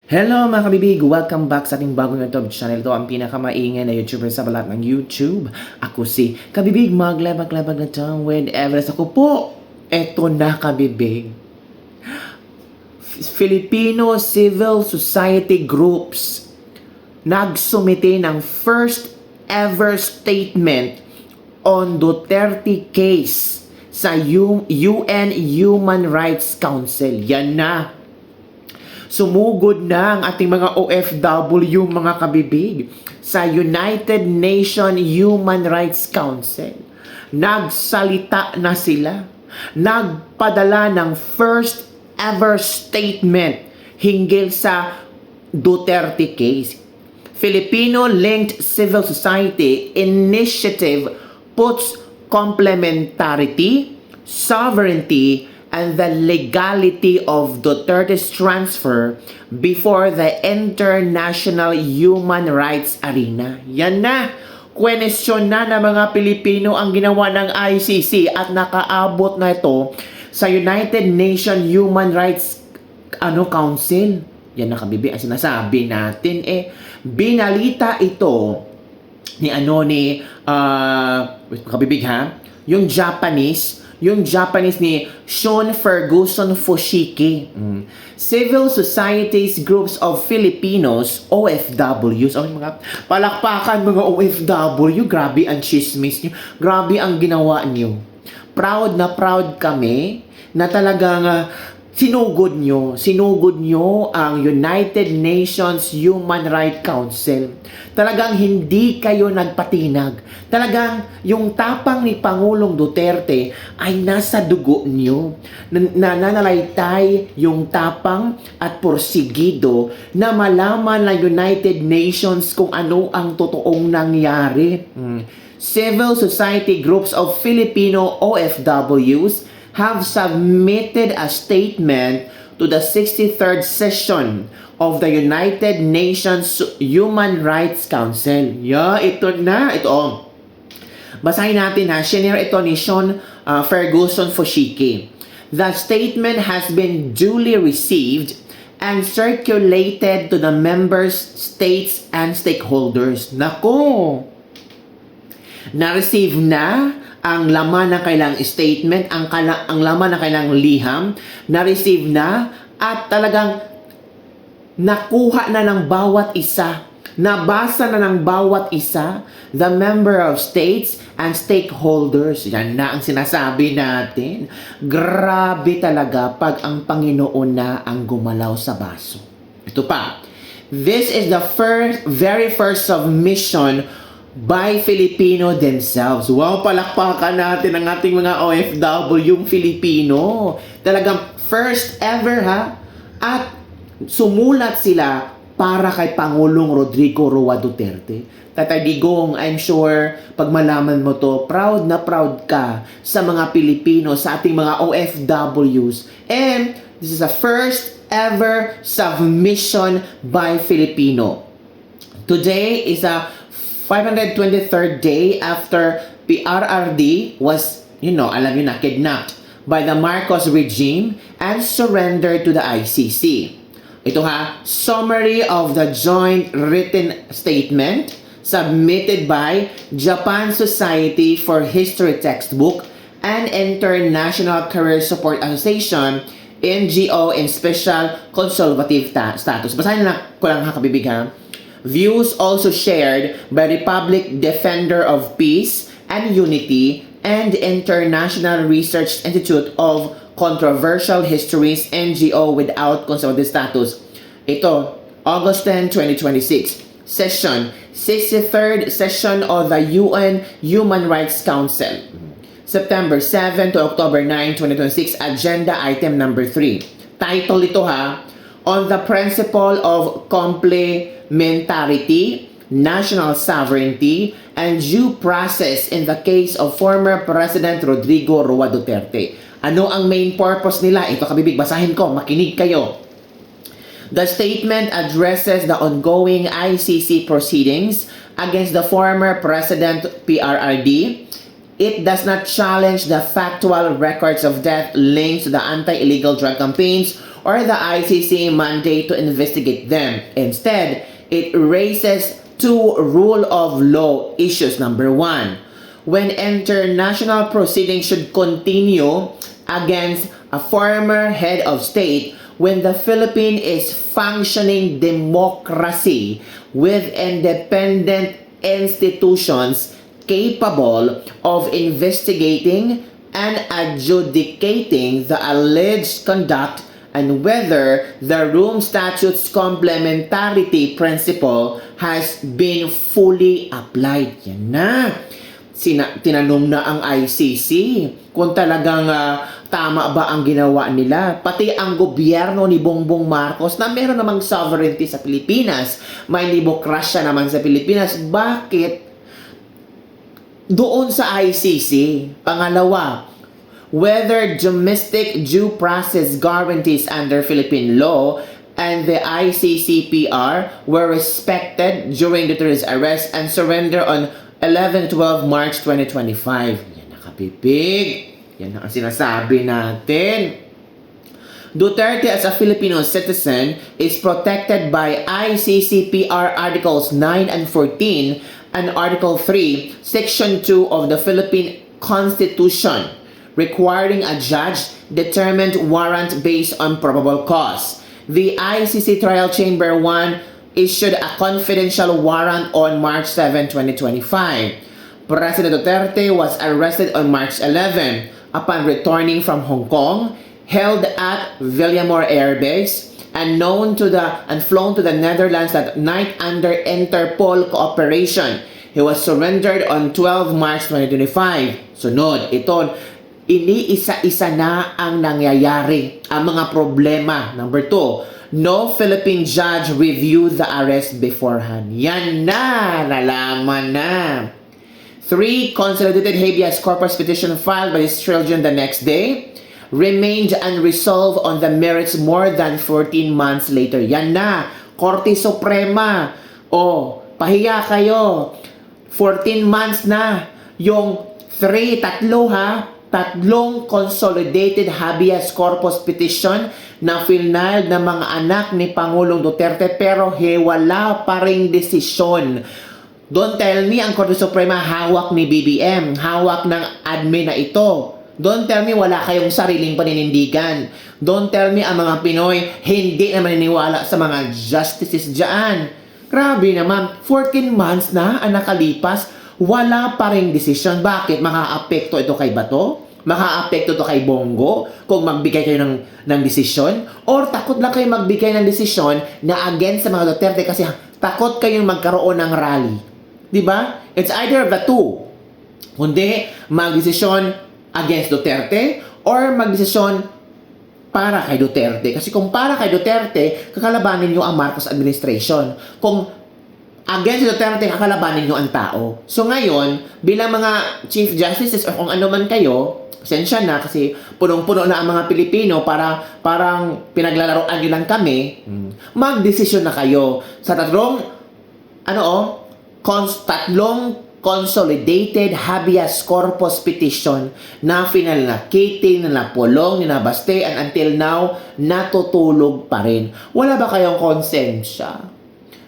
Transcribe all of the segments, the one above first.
Hello mga kabibig! Welcome back sa ating bagong YouTube channel. Ito ang pinakamaingay na YouTuber sa balat ng YouTube. Ako si Kabibig, maglabag-labag na tongue with Everest. Ako po, eto na kabibig. Filipino Civil Society Groups nagsumite ng first ever statement on Duterte case sa UN Human Rights Council. Yan na. Sumugod na ang ating mga OFW, mga kabibig, sa United Nations Human Rights Council. Nagsalita na sila. Nagpadala ng first ever statement hinggil sa Duterte case. Filipino-linked civil society initiative puts complementarity, sovereignty, and the legality of Duterte's transfer before the international human rights arena. Yan na! Kwenesyon na ng mga Pilipino ang ginawa ng ICC at nakaabot na ito sa United Nations Human Rights Council. Yan na kabibi ang sinasabi natin. Binalita ito ni kabibig ha? Yung Japanese ni Sean Ferguson Fushiki. Civil Societies Groups of Filipinos, OFWs. Okay, mga palakpakan mga OFW. Grabe ang chismis nyo. Grabe ang ginawa nyo. Proud na proud kami na talagang sinugod nyo ang United Nations Human Rights Council. Talagang hindi kayo nagpatinag. Talagang yung tapang ni Pangulong Duterte ay nasa dugo nyo. Nananalaytay yung tapang at porsigido na malaman ng United Nations kung ano ang totoong nangyari. Civil society groups of Filipino OFWs have submitted a statement to the 63rd session of the United Nations Human Rights Council. Ito na. Ito. Basahin natin ha. Shinare ito ni Sean Ferguson Fushiki. The statement has been duly received and circulated to the members, states, and stakeholders. Nako! Na-receive na ang laman ng kailang statement, ang laman ng kailang liham, na-receive na at talagang nakuha na ng bawat isa, nabasa na ng bawat isa, the member of states and stakeholders. Yan na ang sinasabi natin. Grabe talaga pag ang Panginoon na ang gumalaw sa baso. Ito pa. This is the very first submission by Filipino themselves. Wow, palakpakan natin ang ating mga OFW yung Filipino. Talagang first ever ha. At sumulat sila para kay Pangulong Rodrigo Roa Duterte. Tatay Digong, I'm sure pag malaman mo to, proud na proud ka sa mga Pilipino, sa ating mga OFWs. And this is the first ever submission by Filipino. Today is a 523rd day after PRRD was, alam nyo na, kidnapped by the Marcos regime and surrendered to the ICC. Ito ha, summary of the joint written statement submitted by Japan Society for History Textbook and International Career Support Association, NGO in Special Consultative Status. Basahin na ko lang ha, kabibig ha. Views also shared by Republic Defender of Peace and Unity and International Research Institute of Controversial Histories, NGO without consultative status. Ito, August 10, 2026. Session, 63rd session of the UN Human Rights Council. September 7 to October 9, 2026. Agenda item number 3. Title ito ha, On the Principle of Complementarity, National Sovereignty, and Due Process in the Case of Former President Rodrigo Roa Duterte. Ano ang main purpose nila? Ito kabibig, basahin ko, makinig kayo. The statement addresses the ongoing ICC proceedings against the former President PRRD. It does not challenge the factual records of death linked to the anti-illegal drug campaigns or the ICC mandate to investigate them. Instead, it raises two rule of law issues. Number one, when international proceedings should continue against a former head of state when the Philippines is functioning democracy with independent institutions capable of investigating and adjudicating the alleged conduct and whether the Rome Statute's complementarity principle has been fully applied. Yan na. Tinanong na ang ICC kung talagang tama ba ang ginawa nila. Pati ang gobyerno ni Bongbong Marcos na meron namang sovereignty sa Pilipinas, may demokrasya naman sa Pilipinas. Bakit doon sa ICC? Pangalawa, whether domestic due process guarantees under Philippine law and the ICCPR were respected during Duterte's arrest and surrender on 11-12 March 2025. Yan nakapipig. Yan ang sinasabi natin. Duterte as a Filipino citizen is protected by ICCPR Articles 9 and 14 and Article 3, Section 2 of the Philippine Constitution, requiring a judge-determined warrant based on probable cause. The ICC Trial Chamber 1 issued a confidential warrant on March 7, 2025. President Duterte was arrested on March 11 upon returning from Hong Kong, held at Villamor Air Base, and flown to the Netherlands that night under Interpol cooperation. He was surrendered on 12 March 2025. Sunod, ito, iniisa-isa na ang nangyayari, ang mga problema. Number 2, no Philippine judge reviewed the arrest beforehand. Yan na! Nalaman na! 3. Consolidated habeas corpus petition filed by his children the next day remained unresolved on the merits more than 14 months later. Yan na! Korte Suprema! O, pahiya kayo! 14 months na! Yung tatlong consolidated habeas corpus petition na filed ng mga anak ni Pangulong Duterte pero wala pa ring desisyon. Don't tell me ang Korte Suprema hawak ni BBM, hawak ng admin na ito. Don't tell me wala kayong sariling paninindigan. Don't tell me ang mga Pinoy hindi na maniniwala sa mga justices dyan. Grabe naman, 14 months na ang nakalipas, wala pa ring desisyon. Bakit? Makaapekto ito kay Bato? Makaapekto ito kay Bongo kung magbigay kayo ng desisyon? Or takot lang kayo magbigay ng desisyon na against sa mga Duterte kasi takot kayong magkaroon ng rally? Diba? It's either of the two. Kundi magdesisyon against Duterte or magdesisyon para kay Duterte. Kasi kung para kay Duterte, kakalabanin nyo ang Marcos administration. Kung against Duterte, kakalabanin nyo ang tao. So ngayon, bilang mga Chief Justices o kung ano man kayo, pasensya na kasi punong-puno na ang mga Pilipino para parang pinaglalaroan nyo lang kami, magdesisyon na kayo sa tatlong consolidated habeas corpus petition na final na Katie, na Napolong, na Baste, and until now, natutulog pa rin. Wala ba kayong konsensya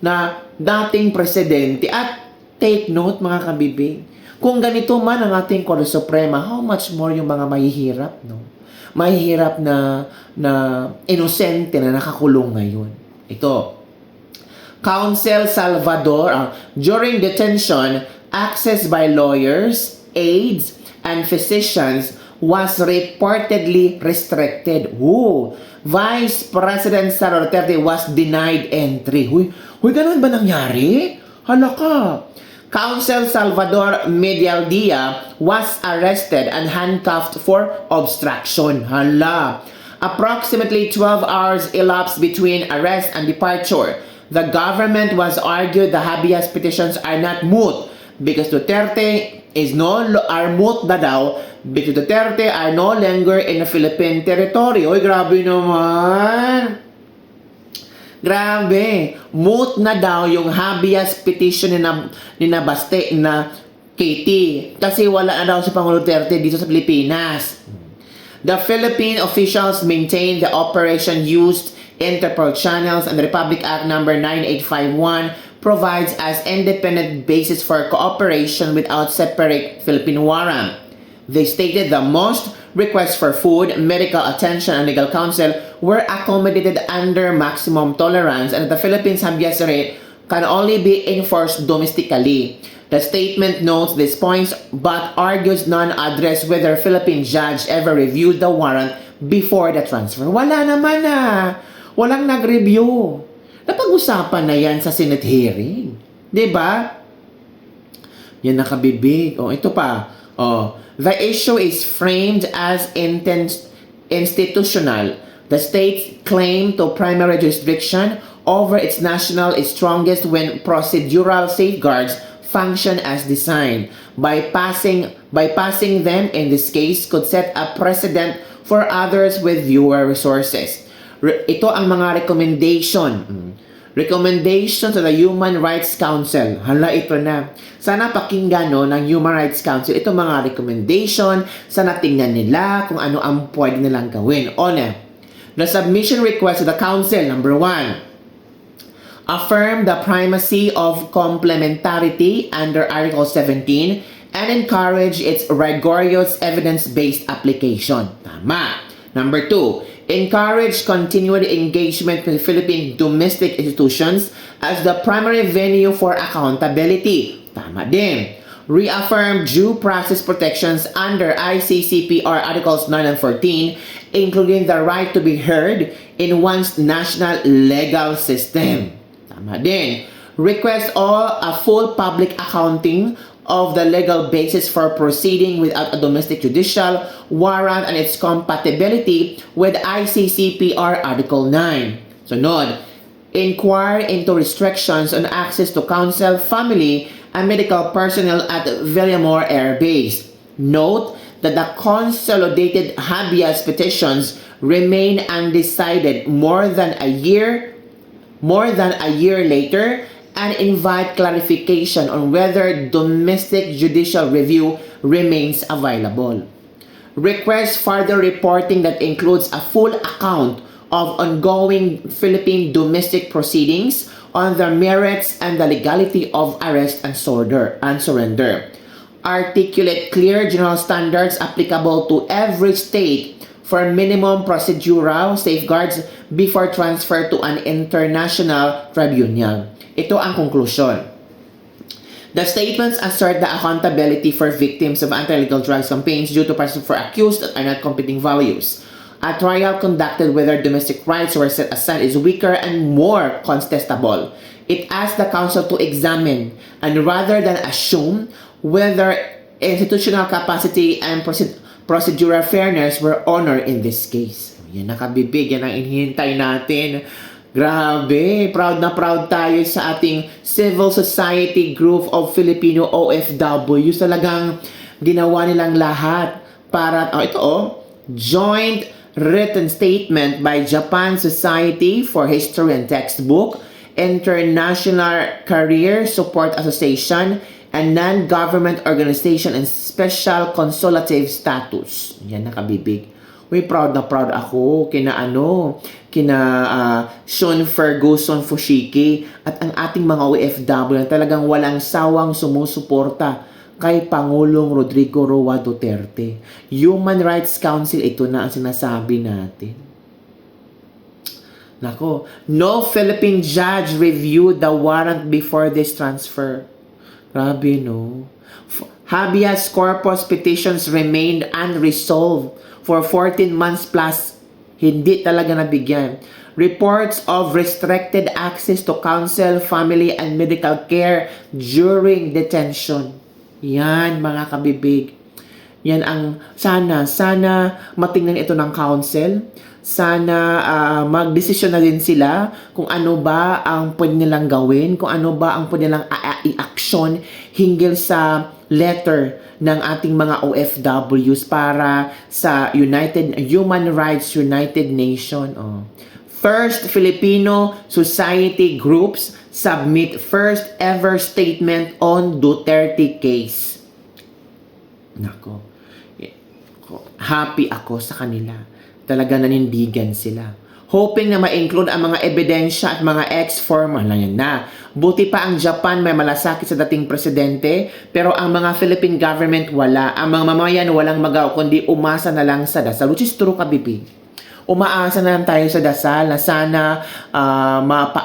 na dating presidente? At take note mga kabibig, kung ganito man ang ating Korte Suprema, how much more yung mga mahihirap, no? Mahihirap na inosente na nakakulong ngayon. Ito, Counsel Salvador, during detention, access by lawyers, aides, and physicians was reportedly restricted. Vice President Sara Duterte was denied entry. Ganun ba nangyari? Halaka. Counsel Salvador Medialdia was arrested and handcuffed for obstruction. Hala. Approximately 12 hours elapsed between arrest and departure. The government was argued the habeas petitions are not moot because Duterte are moot na daw because Duterte are no longer in the Philippine territory. Grabe naman. Grabe. Moot na daw yung habeas petition ni Baste na Katie kasi wala na daw si Pangulong Duterte dito sa Pilipinas. The Philippine officials maintain the operation used Interpol channels, and the Republic Act number 9851 provides as independent basis for cooperation without separate Philippine warrant. They stated the most requests for food, medical attention, and legal counsel were accommodated under maximum tolerance, and the Philippines habeas rate can only be enforced domestically. The statement notes these points but argues none address whether Philippine judge ever reviewed the warrant before the transfer. Wala naman na. Walang nag-review. Napag-usapan na yan sa Senate hearing. 'Di ba? Yan nakabibig. Ito pa. The issue is framed as institutional. The state's claim to primary jurisdiction over its national is strongest when procedural safeguards function as designed. Bypassing them in this case could set a precedent for others with fewer resources. Ito ang mga recommendation. Recommendation to the Human Rights Council. Hala, ito na. Sana pakinggan ng Human Rights Council ito mga recommendation. Sana tingnan nila kung ano ang pwede nilang gawin. The submission request to the Council, number 1. Affirm the primacy of complementarity under Article 17 and encourage its rigorous evidence-based application. Tama. Number 2. Encourage continued engagement with Philippine domestic institutions as the primary venue for accountability. Tama din. Reaffirm due process protections under ICCPR Articles 9 and 14, including the right to be heard in one's national legal system. Tama din. Request a full public accounting of the legal basis for proceeding without a domestic judicial warrant and its compatibility with ICCPR Article 9. Sunod, inquire into restrictions on access to counsel, family, and medical personnel at Villamor Air Base. Note that the consolidated habeas petitions remain undecided more than a year later, and invite clarification on whether domestic judicial review remains available. Request further reporting that includes a full account of ongoing Philippine domestic proceedings on the merits and the legality of arrest and surrender. Articulate clear general standards applicable to every state for minimum procedural safeguards before transfer to an international tribunal. Ito ang conclusion. The statements assert the accountability for victims of anti-illegal drugs campaigns due to persons for accused that are not competing values. A trial conducted whether domestic rights were set aside is weaker and more contestable. It asks the Council to examine and rather than assume whether institutional capacity and procedural fairness were honored in this case. Yan nakabibig, yan ang inihintay natin. Grabe, proud na proud tayo sa ating civil society group of Filipino OFW. Talagang ginawa nilang lahat para, joint written statement by Japan Society for History and Textbook, International Career Support Association, and non-government organization and special consultative status. Yan nakabibig. Proud na proud ako kina Sean Ferguson Fushiki at ang ating mga OFW na talagang walang sawang sumusuporta kay Pangulong Rodrigo Roa Duterte. Human Rights Council, ito na ang sinasabi natin. Nako, no Philippine judge reviewed the warrant before this transfer. Grabe, no? Habeas corpus petitions remained unresolved for 14 months plus. Hindi talaga nabigyan. Reports of restricted access to counsel, family, and medical care during detention. Yan, mga kabibig. Yan ang sana matingnan ito ng council. Sana magdesisyon na din sila kung ano ba ang pwede nilang gawin, kung ano ba ang pwede nilang i-action hinggil sa letter ng ating mga OFWs para sa Human Rights United Nation. First Filipino Society Groups submit first ever statement on Duterte case. Nako. happy ako sa kanila. Talaga nanindigan sila. Hoping na ma-include ang mga ebidensya at mga ex-former lang yan na. Buti pa ang Japan may malasakit sa dating presidente, pero ang mga Philippine government wala. Ang mga mamayan walang magaw, kundi umasa na lang sa dasal. Which is true, kabibig. Umaasa na lang tayo sa dasal na sana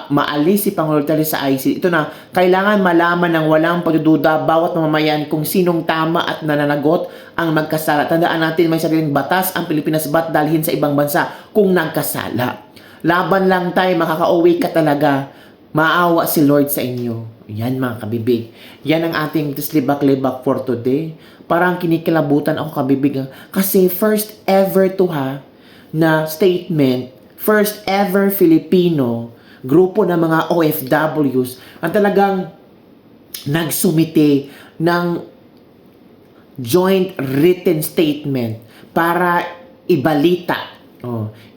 maalis si Pangulong Duterte sa ICC. Ito na, kailangan malaman ng walang pagdududa bawat mamamayan kung sinong tama at nananagot ang magkasala. Tandaan natin may sariling batas ang Pilipinas, ba't dalhin sa ibang bansa kung nagkasala. Laban lang tayo, makakauwi ka talaga. Maawa si Lord sa inyo. Yan mga kabibig. Yan ang ating tislibak-libak for today. Parang kinikilabutan ako, kabibig. Kasi first ever to na statement, first ever Filipino grupo ng mga OFWs ang talagang nagsumite ng joint written statement para ibalita.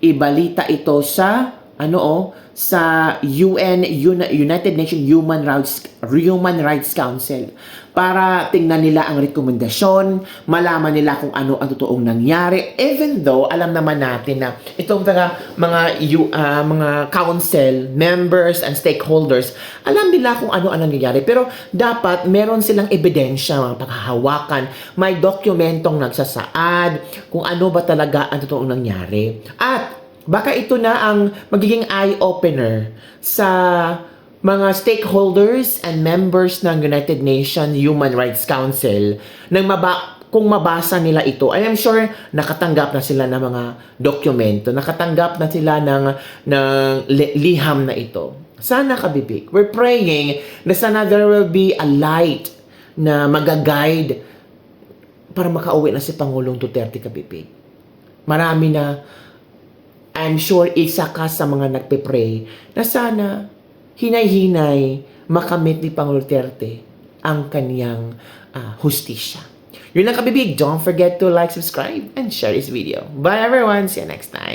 Ibalita ito sa sa United Nations Human Rights Council para tingnan nila ang rekomendasyon, malaman nila kung ano ang totoong nangyari, even though alam naman natin na itong mga council members and stakeholders, alam nila kung ano ang nangyayari, pero dapat meron silang ebidensya, mga paghahawakan, may dokumentong nagsasaad kung ano ba talaga ang totoong nangyari. At baka ito na ang magiging eye-opener sa mga stakeholders and members ng United Nations Human Rights Council kung mabasa nila ito. I am sure nakatanggap na sila ng mga dokumento, nakatanggap na sila ng liham na ito. Sana, kabibig, we're praying na sana there will be a light na magaguide para makauwi na si Pangulong Duterte, kabibig. Marami na, I'm sure isa ka sa mga nagpe-pray na sana hinay-hinay makamit ni Pangulong Duterte ang kaniyang hustisya. Yun lang, kabibig. Don't forget to like, subscribe, and share this video. Bye everyone! See you next time!